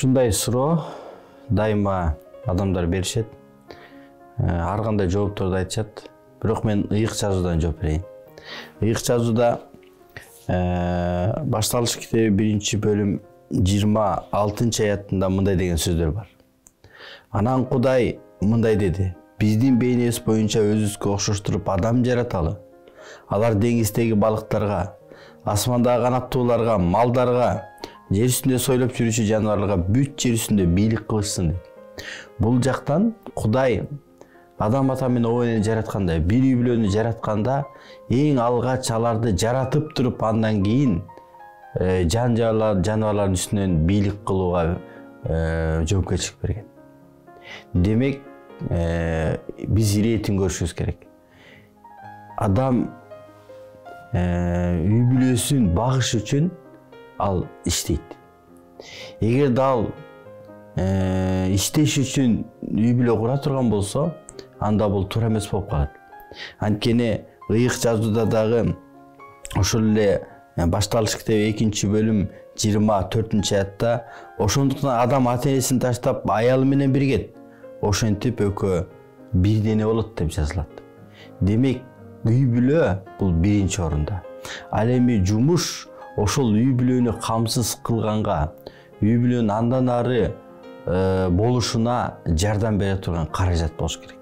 Ушундай суроо дайыма адамдар беришет. Ар кандай жоопторду айтышат. Бирок мен ыйык жазуудан жооп берейин. Ыйык жазууда башталыш китеби 1-бөлүм 26-аятында мындай деген сөздөр бар. Анан Кудай мындай деди: биздин бейнебиз боюнча өзүбүзгө окшоштуруп адам жараталы. Алар деңиздеги балыктарга, асмандагы канаттууларга, малдарга, жер үстүндө сойлоп жүрүүчү жаныбарларга, бүт жер үстүндө бийлик кылышсын дейт. Бул жактан Кудай адам ата менен обоюн жаратканда, бир үй бүлөнү жаратканда эң алгач аларды жаратып туруп, андан кийин жаныбарлардын үстүнөн бийлик кылууга жоопкерчилик берген. Демек, биз иретин көрүшүбүз керек. Адам үй бүлөсүн багыш үчүн ал иштейт. Эгер дал иштеш үчүн үй бүлө кура турган болсо, анда бул туура эмес болуп калат. Анткени ыйык жазууда дагы ошол эле башталыш китеби 2-бөлүм 24-аятта ошондуктан адам ата энесин таштап аялы менен биригет. Ошентип экөө бир дене болот деп жазылат. Демек, үй бүлө бул биринчи орунда. Ал эми жумуш ошол үй бүлөнү камсыз кылганга, үй бүлөнүн андан ары болушуна жардам бере турган каражат болуш керек.